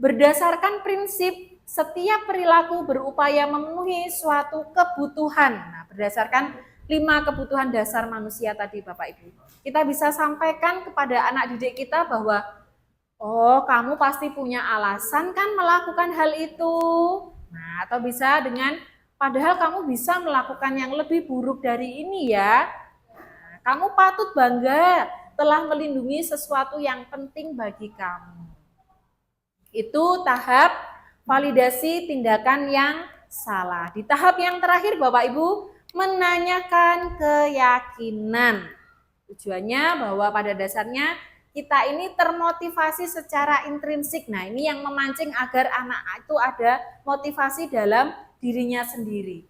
Berdasarkan prinsip setiap perilaku berupaya memenuhi suatu kebutuhan. Nah, berdasarkan 5 kebutuhan dasar manusia tadi Bapak Ibu. Kita bisa sampaikan kepada anak didik kita bahwa, oh kamu pasti punya alasan kan melakukan hal itu. Nah, atau bisa dengan, padahal kamu bisa melakukan yang lebih buruk dari ini ya. Nah, kamu patut bangga telah melindungi sesuatu yang penting bagi kamu. Itu tahap validasi tindakan yang salah. Di tahap yang terakhir Bapak Ibu, menanyakan keyakinan. Tujuannya bahwa pada dasarnya kita ini termotivasi secara intrinsik. Nah, ini yang memancing agar anak itu ada motivasi dalam dirinya sendiri.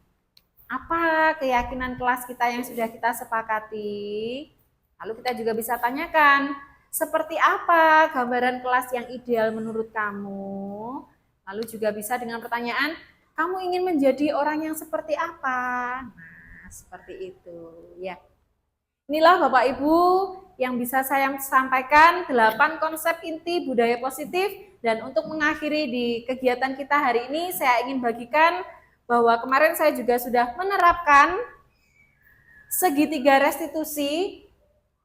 Apa keyakinan kelas kita yang sudah kita sepakati? Lalu kita juga bisa tanyakan, seperti apa gambaran kelas yang ideal menurut kamu? Lalu juga bisa dengan pertanyaan, kamu ingin menjadi orang yang seperti apa? Nah, seperti itu ya. Inilah Bapak Ibu yang bisa saya sampaikan 8 konsep inti budaya positif, dan untuk mengakhiri di kegiatan kita hari ini saya ingin bagikan bahwa kemarin saya juga sudah menerapkan segitiga restitusi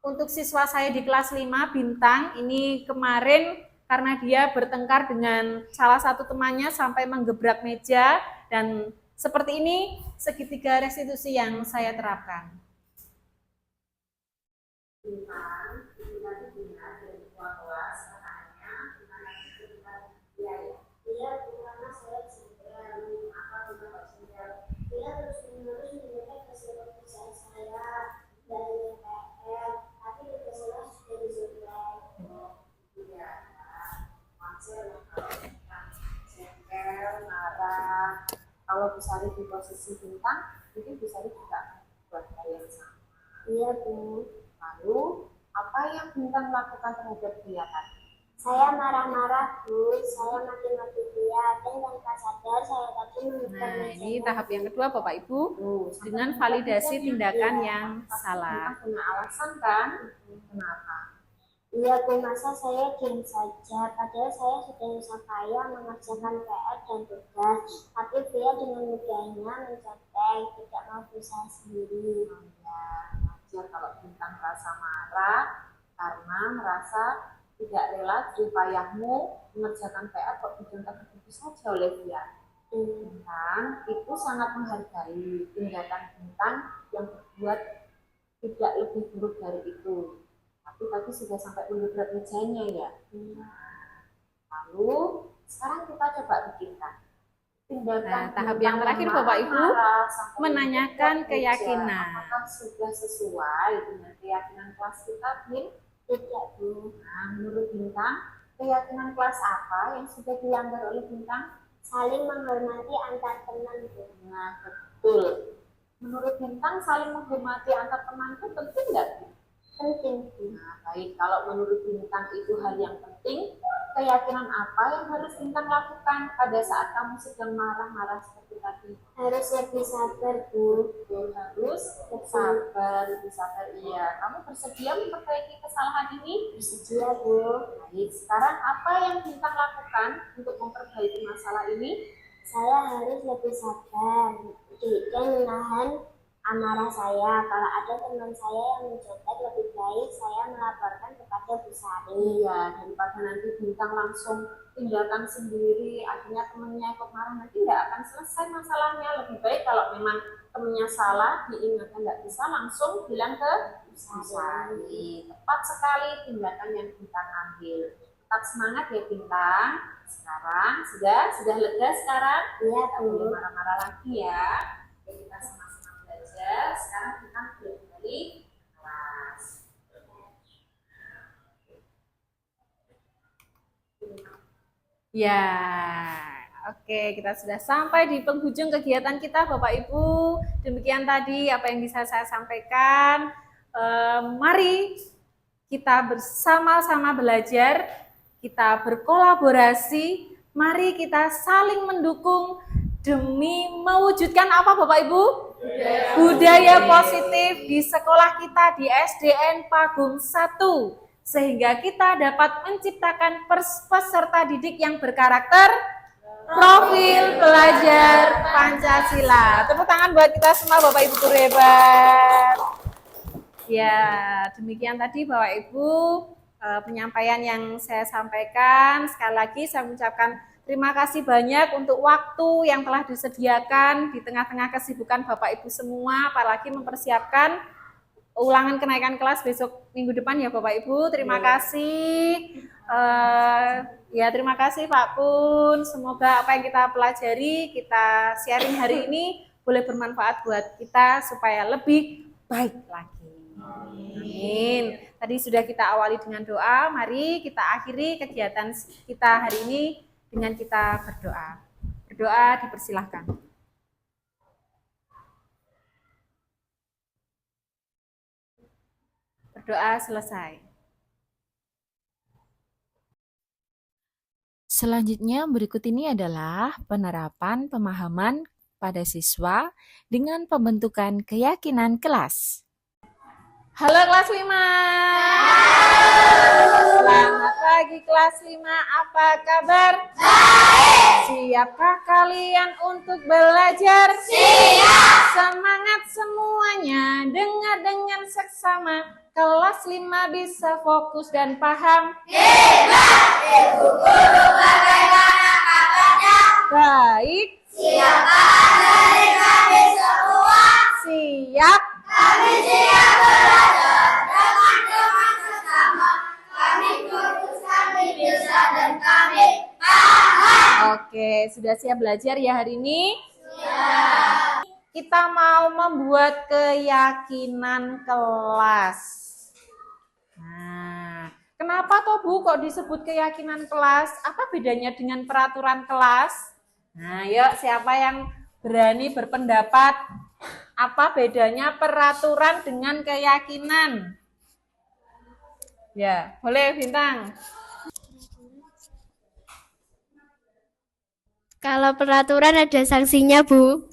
untuk siswa saya di kelas 5 Bintang. Ini kemarin karena dia bertengkar dengan salah satu temannya sampai menggebrak meja, dan seperti ini segitiga restitusi yang saya terapkan. Bintang, kita benar dari ketua kelas, katanya dia karena saya sedang dia terus menerus menyampaikan keputusan saya dari PR, tapi keputusan sudah diselesaikan. Tidak, maksudnya jengkel, marah. Kalau bisa di posisi Bintang, itu bisa juga buat yang sama. Iya Bu. Lalu, apa yang Bintang lakukan terhadap dia tadi? Saya marah-marah, Bu. Saya maki-maki dia. Dan tanpa sadar saya tadi menekan Nah, ini mejanya. tahap yang kedua Bapak Ibu dengan Sampai validasi mejanya. tindakan Iya. yang salah. Punya alasan kan? Kenapa? Iya, Bu, masa saya diam saja, padahal saya sudah susah payah mengerjakan PR dan tugas, tapi dia dengan mudahnya mencetek, tidak mau berusaha sendiri. Ya, wajar kalau Bintang merasa marah karena merasa tidak rela jeripayahmu mengerjakan PR kok dicontoh begitu saja oleh dia. Bintang itu sangat menghargai tindakan Bintang yang berbuat tidak lebih buruk dari itu. Tapi tadi sudah sampai berat mejanya ya. Lalu sekarang kita coba pikirkan tindakan Nah, tahap Bintang yang terakhir yang Bapak Ibu marah-marah sampai menanyakan membuat meja, keyakinan. apakah sudah sesuai dengan keyakinan kelas kita, Bin? Tidak, Bu. Nah, menurut Bintang, keyakinan kelas apa yang sudah dilanggar oleh Bintang? Saling menghormati antar teman, Bu. Nah, betul. Menurut Bintang, saling menghormati antar teman itu penting nggak? Penting, Bu. Nah, baik. Kalau menurut Bintang itu hal yang penting, keyakinan apa yang harus Bintang lakukan pada saat kamu sedang marah-marah seperti tadi? Harus lebih sabar, Bu. Betul, harus sabar, lebih sabar. Iya, kamu bersedia memperbaiki kesalahan ini? Bersedia, Bu. Baik, sekarang apa yang Bintang lakukan untuk memperbaiki masalah ini? Saya harus lebih sabar dan menahan amarah saya. Kalau ada teman saya yang mencontek, lebih baik saya melaporkan kepada Bu Sari. Iya, daripada nanti Bintang langsung tindakan sendiri, akhirnya temennya ikut marah, nanti nggak akan selesai masalahnya. Lebih baik kalau memang temennya salah, diingatkan nggak bisa, langsung bilang ke Bu Sari. Tepat sekali tindakan yang Bintang ambil. Tetap semangat ya Bintang. Sekarang sudah lega sekarang? Iya, Nggak Bu. boleh marah-marah lagi ya. Oke, kita sama-sama belajar. Sekarang kita boleh kembali ke kelas. Ya, oke, kita sudah sampai di penghujung kegiatan kita Bapak Ibu. Demikian tadi apa yang bisa saya sampaikan. Mari kita bersama-sama belajar, kita berkolaborasi, mari kita saling mendukung demi mewujudkan apa Bapak Ibu? Budaya positif di sekolah kita di SDN Pagung 1, sehingga kita dapat menciptakan peserta didik yang berkarakter profil pelajar Pancasila. Tepuk tangan buat kita semua Bapak Ibu guru hebat. Ya, demikian tadi Bapak Ibu penyampaian yang saya sampaikan. Sekali lagi saya mengucapkan terima kasih banyak untuk waktu yang telah disediakan di tengah-tengah kesibukan Bapak Ibu semua, apalagi mempersiapkan ulangan kenaikan kelas besok minggu depan ya Bapak Ibu. Terima kasih. Terima kasih Pak Kun. Semoga apa yang kita pelajari, kita sharing hari ini boleh bermanfaat buat kita supaya lebih baik lagi. Amin. Tadi sudah kita awali dengan doa, mari kita akhiri kegiatan kita hari ini dengan kita berdoa. Berdoa dipersilahkan. Berdoa selesai. Selanjutnya berikut ini adalah penerapan pemahaman pada siswa dengan pembentukan keyakinan kelas. Halo kelas 5. Selamat pagi kelas 5. Apa kabar? Baik. Siapkah kalian untuk belajar? Siap. Semangat semuanya. Dengar dengan seksama. Kelas 5 bisa fokus dan paham. Hebat. Ibu guru bagaimana kabarnya? Baik. Siapkah dari kami semua? Siap. Kami siap belajar dengan sesama. Kami fokus, kami bisa, dan kami paham. Oke, sudah siap belajar ya hari ini? Siap. Kita mau membuat keyakinan kelas. Nah, kenapa toh Bu kok disebut keyakinan kelas? Apa bedanya dengan peraturan kelas? Nah, yuk siapa yang berani berpendapat? Apa bedanya peraturan dengan keyakinan? Ya, boleh Bintang. Kalau peraturan ada sanksinya, Bu.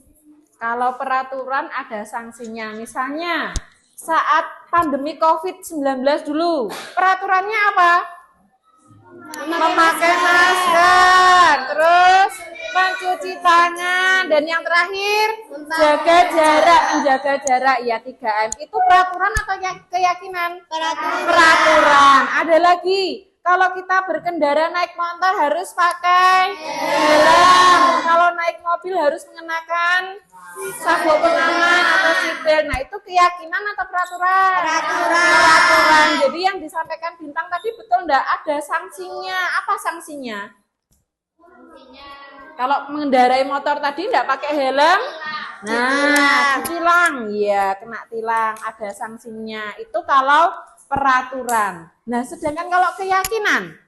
Kalau peraturan ada sanksinya. Misalnya saat pandemi COVID-19 dulu, peraturannya apa? Memakai masker, terus mencuci tangan, dan yang terakhir menjaga jarak ya 3M. Itu peraturan atau keyakinan? Peraturan. Ada lagi, kalau kita berkendara naik motor harus pakai helm. Kalau naik mobil harus mengenakan sabuk pengaman atau seatbelt. Nah, itu keyakinan atau peraturan? Peraturan. Jadi yang disampaikan Bintang tadi betul enggak? Ada sanksinya. Apa sanksinya? Kalau mengendarai motor tadi enggak pakai helm? Nah, tilang. Iya, kena tilang. Ada sanksinya. Itu kalau peraturan. Nah, sedangkan kalau keyakinan?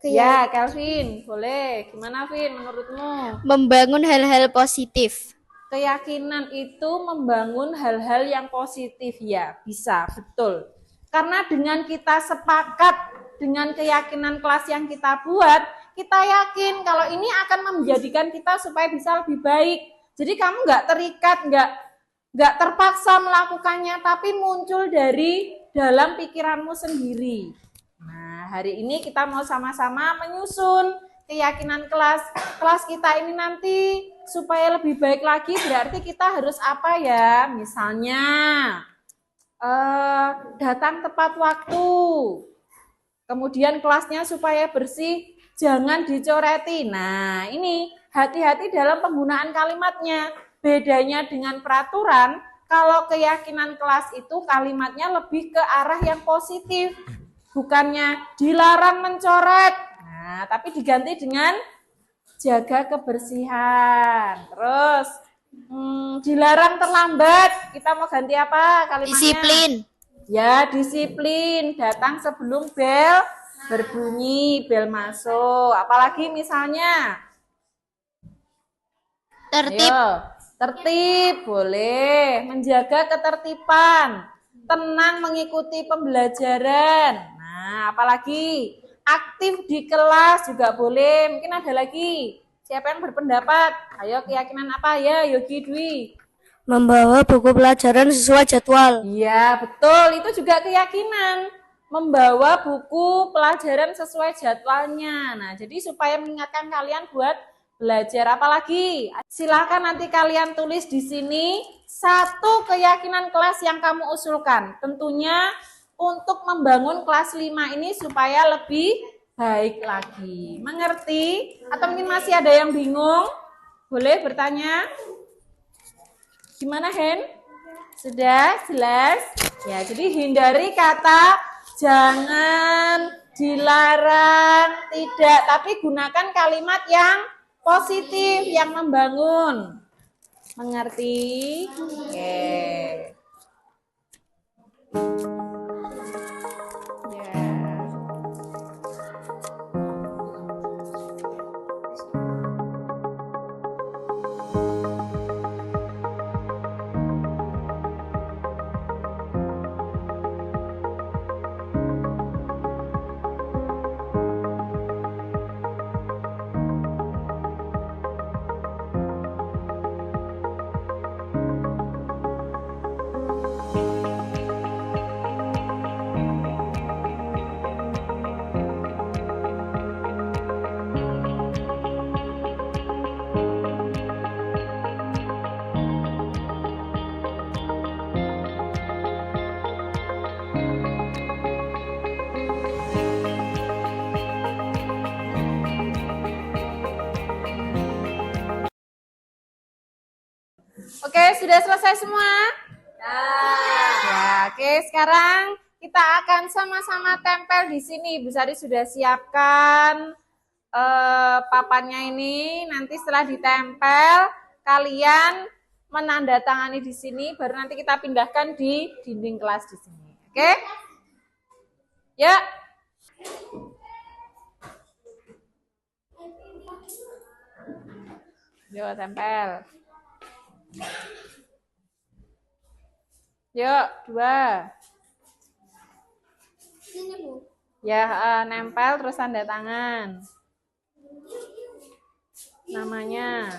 Ya, Kelvin, boleh. Gimana, Vin, menurutmu? Membangun hal-hal positif. Keyakinan itu membangun hal-hal yang positif, ya, bisa, betul. Karena dengan kita sepakat dengan keyakinan kelas yang kita buat, kita yakin kalau ini akan menjadikan kita supaya bisa lebih baik. Jadi kamu nggak terikat, nggak terpaksa melakukannya, tapi muncul dari dalam pikiranmu sendiri. Nah, hari ini kita mau sama-sama menyusun keyakinan kelas kita ini nanti supaya lebih baik lagi. Berarti kita harus apa ya? Misalnya datang tepat waktu, kemudian kelasnya supaya bersih, jangan dicoreti. Nah, ini hati-hati dalam penggunaan kalimatnya. Bedanya dengan peraturan, kalau keyakinan kelas itu kalimatnya lebih ke arah yang positif. Bukannya dilarang mencoret, nah, tapi diganti dengan jaga kebersihan. Terus dilarang terlambat, kita mau ganti apa kalimatnya? Disiplin. Ya, disiplin. Datang sebelum bel berbunyi, bel masuk. Apalagi misalnya? Tertib. Ayo, tertib, boleh. Menjaga ketertiban. Tenang mengikuti pembelajaran. Nah, apalagi aktif di kelas juga boleh. Mungkin ada lagi. Siapa yang berpendapat? Ayo, keyakinan apa ya, Yogi Dwi? Membawa buku pelajaran sesuai jadwal. Iya, betul. Itu juga keyakinan. Membawa buku pelajaran sesuai jadwalnya. Nah, jadi supaya mengingatkan kalian buat belajar. Apalagi? Silakan nanti kalian tulis di sini satu keyakinan kelas yang kamu usulkan. Tentunya untuk membangun kelas 5 ini supaya lebih baik lagi. Mengerti? Atau mungkin masih ada yang bingung? Boleh bertanya? Gimana, Hen? Sudah jelas? Ya, jadi hindari kata jangan, dilarang, tidak, tapi gunakan kalimat yang positif, yang membangun. Mengerti? Oke. Oke, sudah selesai semua? Ya, oke, sekarang kita akan sama-sama tempel di sini. Bu Sari sudah siapkan papannya ini. Nanti setelah ditempel, kalian menandatangani di sini, baru nanti kita pindahkan di dinding kelas di sini. Oke? Ya. Yuk, tempel. Yuk, 2. Ini, Bu. Ya, nempel terus tanda tangan. namanya.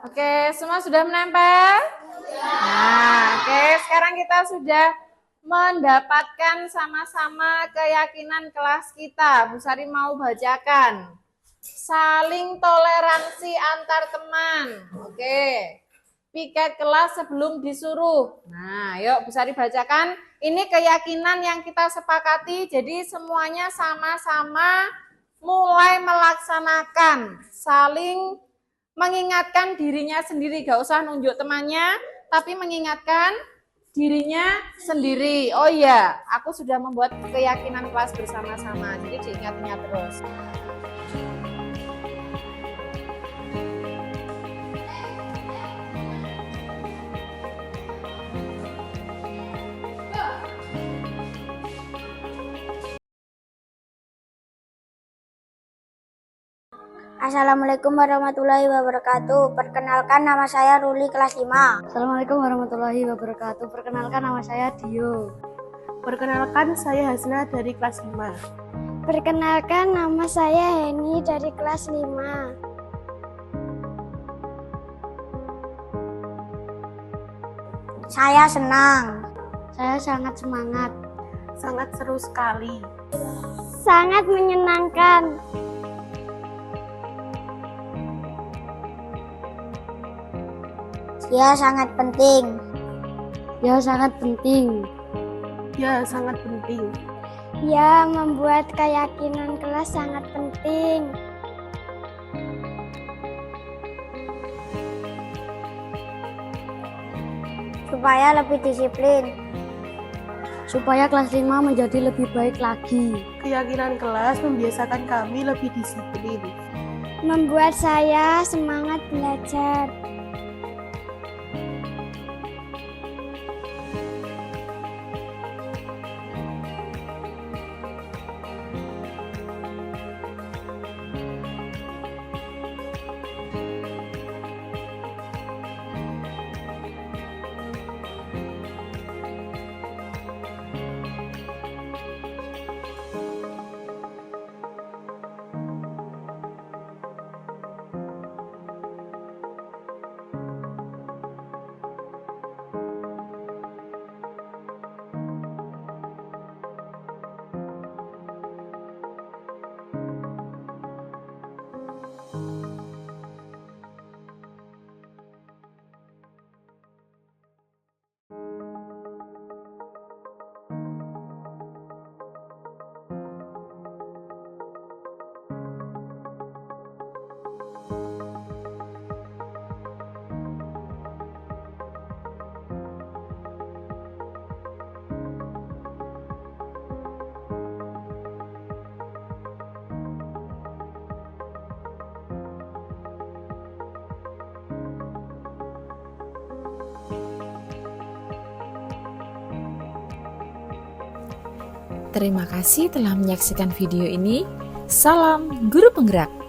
Oke, semua sudah menempel? Nah, oke, sekarang kita sudah mendapatkan sama-sama keyakinan kelas kita. Bu Sari mau bacakan. Saling toleransi antar teman. Oke. Piket kelas sebelum disuruh. Nah, yuk Bu Sari bacakan. Ini keyakinan yang kita sepakati, jadi semuanya sama-sama mulai melaksanakan. Saling mengingatkan dirinya sendiri, gak usah nunjuk temannya, tapi mengingatkan dirinya sendiri. Oh iya, aku sudah membuat keyakinan kelas bersama-sama, jadi diingat-ingat terus. Assalamualaikum warahmatullahi wabarakatuh. Perkenalkan, nama saya Ruli, kelas 5. Assalamualaikum warahmatullahi wabarakatuh. Perkenalkan, nama saya Dio. Perkenalkan, saya Hasna dari kelas 5. Perkenalkan, nama saya Heni dari kelas 5. Saya senang. Saya sangat semangat. Sangat seru sekali. Sangat menyenangkan. Ya, sangat penting. Ya, sangat penting. Ya, sangat penting. Ya, membuat keyakinan kelas sangat penting. Supaya lebih disiplin. Supaya kelas 5 menjadi lebih baik lagi. Keyakinan kelas membiasakan kami lebih disiplin. Membuat saya semangat belajar. Terima kasih telah menyaksikan video ini. Salam Guru Penggerak.